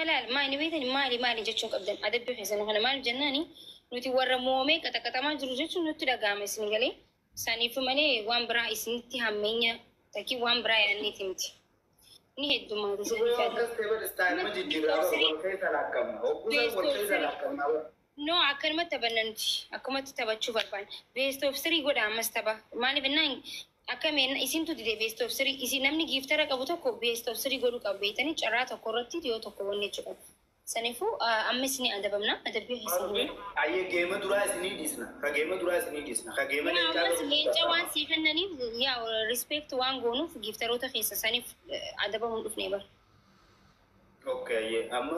لا ما نبيتني مالي جتشون قبل أدب حسن وأنا مال جناني نتي ورا مومي كتا ما جرجتشون نتي لقام سنغالي ساني فمالي وان برا إسنتي همينيا تكي وان برا يعني تمتي نهدو ما تسوي no akan mata bananti aku mata taba chubar ban best of three goda amas taba mali benang akan men isin tu di best of three isin namni giftara kabu to ko best of three godu kabu itani chara to korati dio to ko wonne chubar sanifu amesni adabamna adabi hisni aye game dura isni disna ka game le chalo ni jawan si fannani ya respect wan gonu giftaro to khisa sanif adabam ufne bar okay ye amma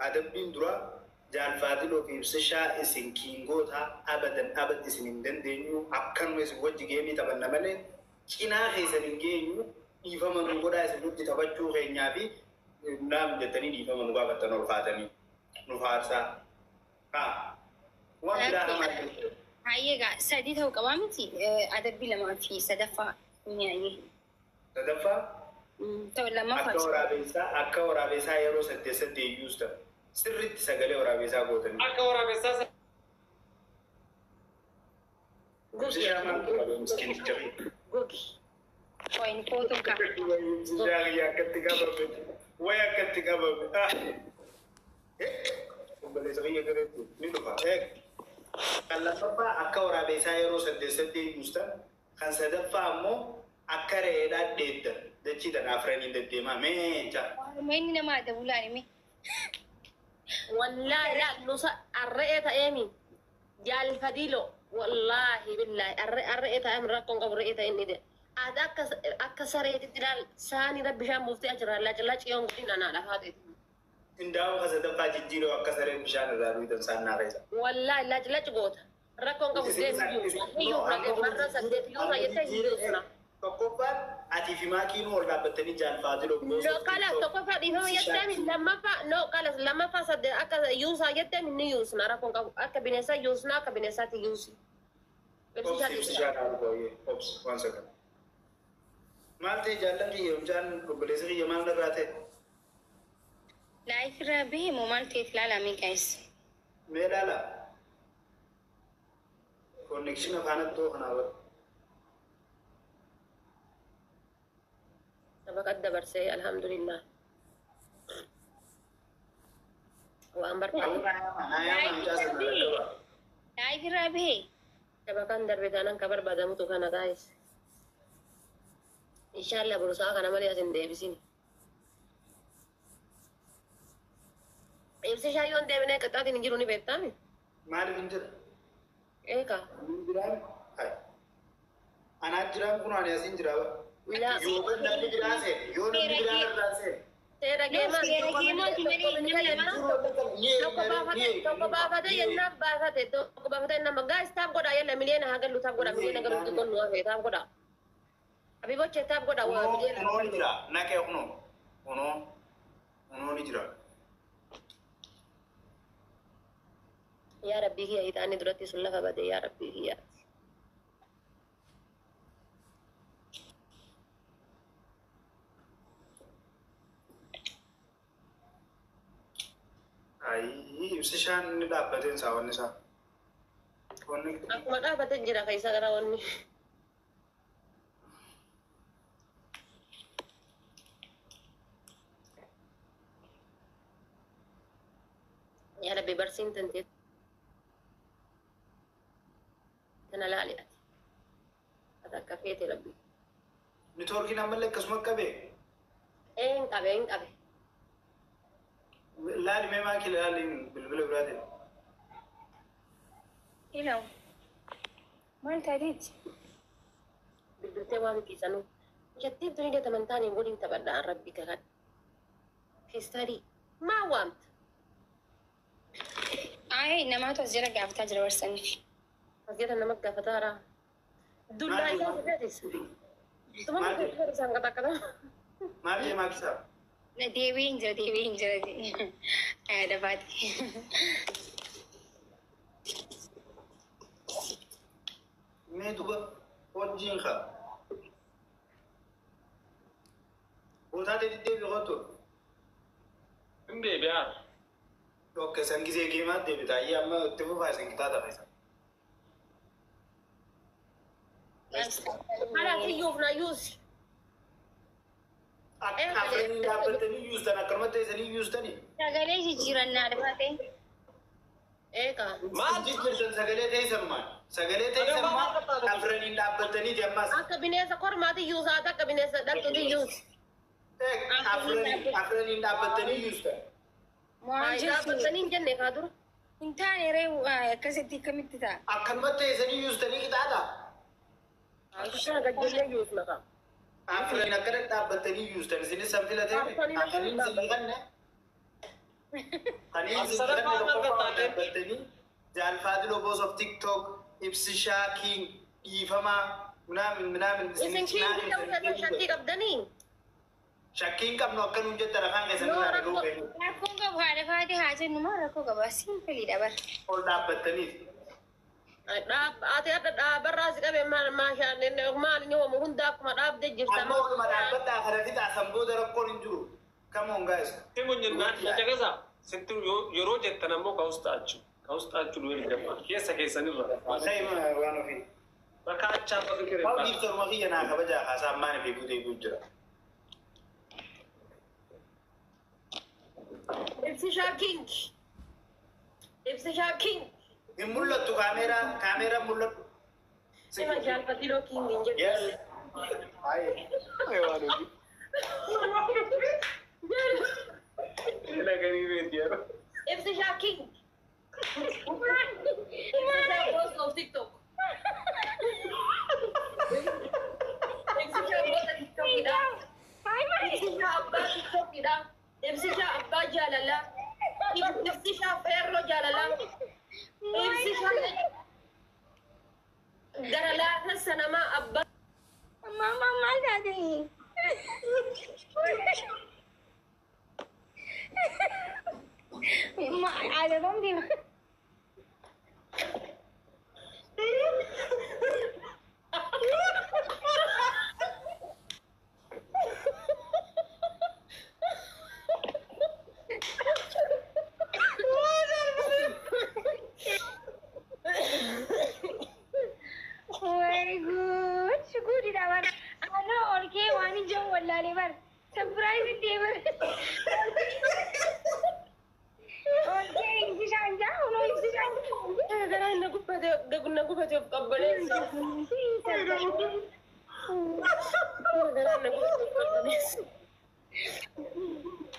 adabin dura جال فاضل وفي مسشا اسم كينغوتا أبد اسم دندنيو أكن ويس وجه جيمي تبنا ملين كنا خيسن جينيو يفهم من غدا اسم لوت تبجو غنيابي نام جتني يفهم من غدا تنور فاتني نفارسا وانبرا همات هايجا سديد هو كوامتي أدب بلا ما في سدفا يعني سدفا تولى ما فاش أكورا بيسا يرو سدي يوستا سرت سجله ورا بيسا قوتني. أكا ورا بيسا. قوكي. مسكين جري. قوكي. وين فوتو كا. يا كتيجا بابي. ويا كتيجا بابي. بلي سويا كريتو. نيلوفا. كلا سبا أكا ورا بيسا يرو سدي يوستا. كان سدفا مو أكره إذا ديت. دتشي دنا فريني دتيما مينجا. مين نما دبولاني مي. والله لا نص الرئة أمي جال فديلو والله بالله الرئة أمي ركون قبل الرئة إني ده هذا أكسر يدير ساني ربي شام مفتي أجر لا جلاش يوم قدين أنا لا هذا إن داو خزت فاجي جيرو أكسر بشان الرابي تنسان ناريزا والله لا جلاش قوت ركون قبل ده هيو مرة سدت يوم يتهيئ Tokofat ati fimaki no orga betani jan fadilo no kala tokofat iho yetami lama fa sadde aka yusa yetami ni yus nara kon aka binesa yus na aka binesa ti yusi Ops, 1 second. Malte jalan ki yom jan kubelesi ki yaman nagate. Life rabi mo malte itlala mi guys. Melala. Connection afanat to hanawa. بقدر برسي الحمد لله وأمبر لا يفرق به تبقى دربتانا كبر بدمو تكنا دايس إن شاء الله برسا كنا مليا سندي بسين إبسي شايون دبنا كتاتي نجروني بيتامي مالي بنتر إيه كا جرام هاي أنا جرام كنا ناسين جرام لا يوم نبي جراسه يوم نبي جراسه ترى جيما toko baafate yenna baafate toko baafate nama guys taab godha yalla miliyoona hagan lu taab godha miliyoona garu tukon nu hafe taab godha abi boche taab godha wa miliyoona uno ni jira nake uno ni jira ya rabbi hiya itani durati sulla fabade ya rabbi hiya ay ibsishan ni dapatin sawan ni sa aku madapatin jira kaisa garawan ni ya rabbi barsin tanti tanalali ataka fete rabbi ni torki namalle kasmak kabe en kabe لا لي ما كل لا بالبلو برادين إلو ما أنت عديت بالبلتي وان كيسانو جتيب تريد تمنتاني بولين تبدا عن ربك غد في ستاري ما وانت أي نما توزيرا قاعد تاجر ورسني أزيد أنا مقدر فتارة دولا إذا جالس تمام كيف سانغ تكلم ما لي ما كسب dewi injil ada pati मैं दुआ और जीन खा वो था दे दे भी हो तो Kunde biar. Oke, san gisee geemaat deebita. Ayyee amma itti fufaa isin kitaaba isa. Haala kiyyuuf na yuus. Afranii dhaabbatanii yuustan akkanumatti teessanii yuustanii. Sagalee jijjiirannaa dhufaate. Eeka. Maal jijjiirtan sagalee teessanumaan? Sagalee teessanumaan afranii dhaabbatanii jammas. Akka bineensa kormaati yuusaati akka bineensa dhaltuuti yuus. Afranii dhaabbatanii yuustan. Dhaabbatanii hin jenne kaa dura. Hin taane reewu akkasitti akkamitti ta'a? Akkanumatti teessanii yuustanii qixaadha. Akkana gajjallee yuus maqaa. Afranii akkana dhaabbatanii yuustan isinis san filatee. Afranii isin kanne. Kaniin isin kanne tokkoffaa dhaabbatanii jaalfaati logoos of TikTok ibsishaa kiing dhiifamaa minaamin Isin kiingi ta'uu shakkii qabdanii. Shakkiin qabnu akka nuun jettan afaan keessanii naa dhaga'uu beeku. Rakkoon qabu haadha faati haa jennu moo rakkoo qaba simpilidha bara. Ol dhaabbattaniif. Ati adda dhaabarraa si qabe maal inni oomu hunda akkuma dhaabde jirta. Amma oluma dhaabbadhaa kana fixaa sanboota rakkoon hin jiru. Come on guys. Timun jennaan jajjagasa. Sitti yeroo jettan ammoo ka'ustaachuu duwwee jedhama. Keessanirra. Sayima waan ofii. Bakka achaa bakka Hawwi kireeffaa. iftaruma kiyya naa kabajaa kaasaa ammaan fi guutuu jira. Ibsishaa king. Ibsishaa king. Hin mul'attu kaameera mul'attu. Sima jaalfatiloo king hin jedhu. Yes. Waan ofii. Ina ganii beeti yeroo. Ibsishaa king. Ibsishaa post of TikTok. Ibsishaa gosa TikTokidha. Ibsishaa abbaa TikTokidha. Ibsishaa abbaa jaalalaa. Ibsishaa feerroo jaalalaa. Ibsishaa gara laafessa namaa abbaa. Mama maal taate? Aadatam deema. Very good. Good bar. Ano olke wani jam wallale bar. Surprise table. Olke intishan ja, uno intishan. Gara na gubate of qabbaneessa. Gara na gubate of qabbaneessa.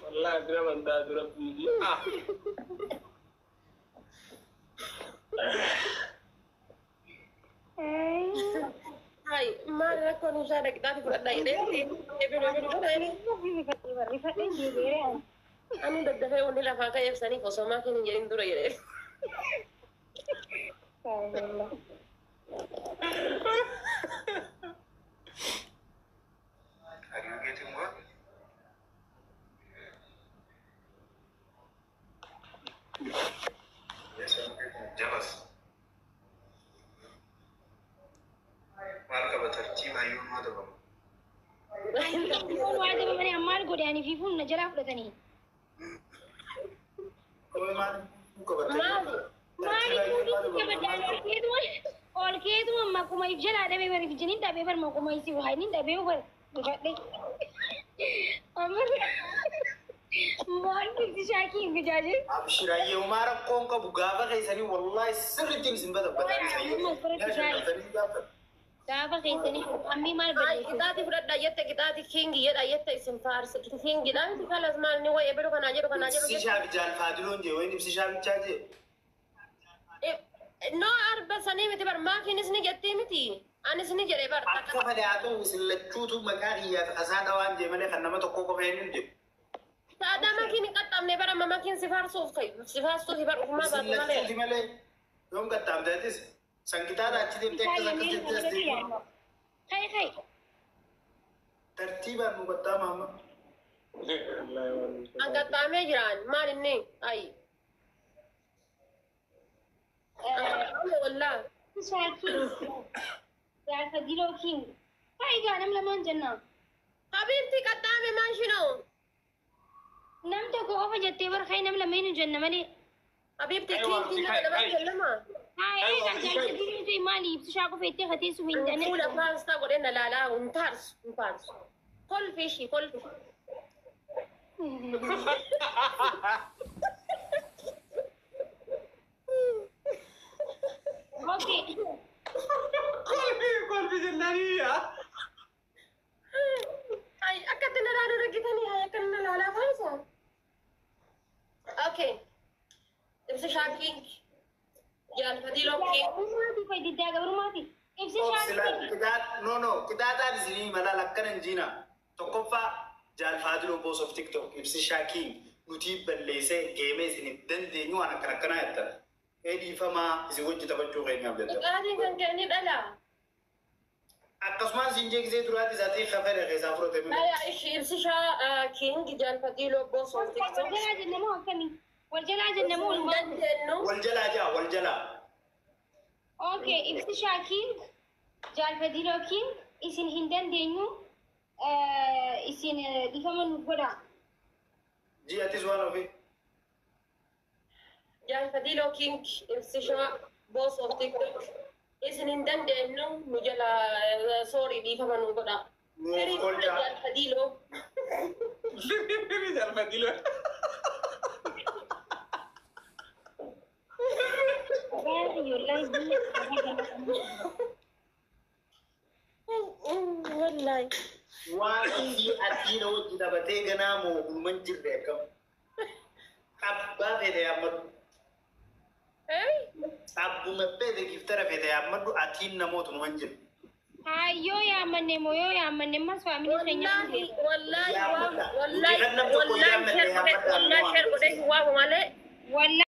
Wallahi dura bandaa dura fiigi. Hai, maal rakkoon isaa dhaqxaati fudhadhaa jedhee ani daddafee wanni lafaa ka'eef saniif osoo maakiin hin jedhin dura jedhee. Are you getting what? Yes, I'm getting jealous. Maal qaba tartiiba iyyuu maa dabamu? Waa dabamanii ammaal godhaanii fi fuulna jalaa fudhatanii. Koomee maal qabatanii? Maali fuulli jabadhaan olkeetuma makuma if jalaa dhabee bari bijiniin dhabee bar makuma isi waayiniin dhabee bar gufadhe. Maal bifti shaakii hin gijaaje? Abshiraayyee uumaa rakkoon qabu gaafa keessanii wallaahi sirriitti isin batabbatan. Gaafa keessanii ammii maal badee? Qixaati fudhadhaa jette qixaati kiingi jedha jette isin faarsa kiingidha miti kalas maal ni wayya bedhu kanaa jedhu kanaa jedhu. Ibsishaa bijaan faadiloon jee wayin ibsishaa bichaa jee. No arba sanii miti bar maakiinis ni jettii miti anis ni jedhee bar. Akka fadaatu isin lachuutu maqaa kiyyaaf qasaadha waan jee malee kan nama tokko qofa hin jiru. Saada maakiin hin qaxxamne bar amma maakiin si faarsuuf ta'e si faarsuuf bar ufumaa baatu Isin malee. lachuuti malee yoom qaxxaamteetis sankitaadha achi deemtee akka sakka jettees deemu. Kai. Tartiibaan nu qaxxaama amma. An qaxxaamee jiraan maal inni ayi. Wallah. Shaakii. Gaafa diloo king. Kai gaanam lamaan jennaa. Habibti qaxxaame maashinoo. نمت كوفة جتي برخي نملة مين جنة مالي حبيبتي أيوة، كيف هاي- كنا هاي. بتكلمها هاي أيوة، أنا جالسة تديري في مالي بتشاقوا في تيخة تيسو من نقول دنا أبغى أستقر إن لا ونتارس كل فيشي أوكي قلبي جنانية. أي أكيد إن لا رجعتني هاي كنا لا فايزة أوكي بس شاكين جال فديلو كي برماتي في ديداغا برماتي إبسي Sila شاكي kita tadi sini malah lakkan jina. Tokofa jal fadilo boss of TikTok ibsi shaking nuti bellese game sini dan denyu anak kana yatta. Edi fama isi wajji tabaccu kay ngam dada. قاعدين كان كأني بلا Akkasumas injek zai durati zati khafere kay safro tebe. هاي إيش بس شا كينج جال فديلو بوس أوف تيك توك والجلاج النمو كمي والجلاج النمو إنه Wal jala. أوكي إبسي شاكين جال فديلو كين إسين هندن دينيو إسين ديفمن ودا Ji atis one of it. جال فديلو كينج بس شا بوس أوف تيك توك إسن هندن إنه مجلا سوري دي فما نقوله Very Move good جال فديلو رجال فديلو. والله Wani si atina wajji tabate gana mo gulman jirre kam. Abba fede yamadu. إيه Abbu mabbe giftara fede yamadu atin namotu manjir. Ayo ya manne mo yo ya manne mas family والله tanya. والله يا مدى. والله وجهنا بتقول يا مدى يا مدى. والله شر قدي هو ماله Wala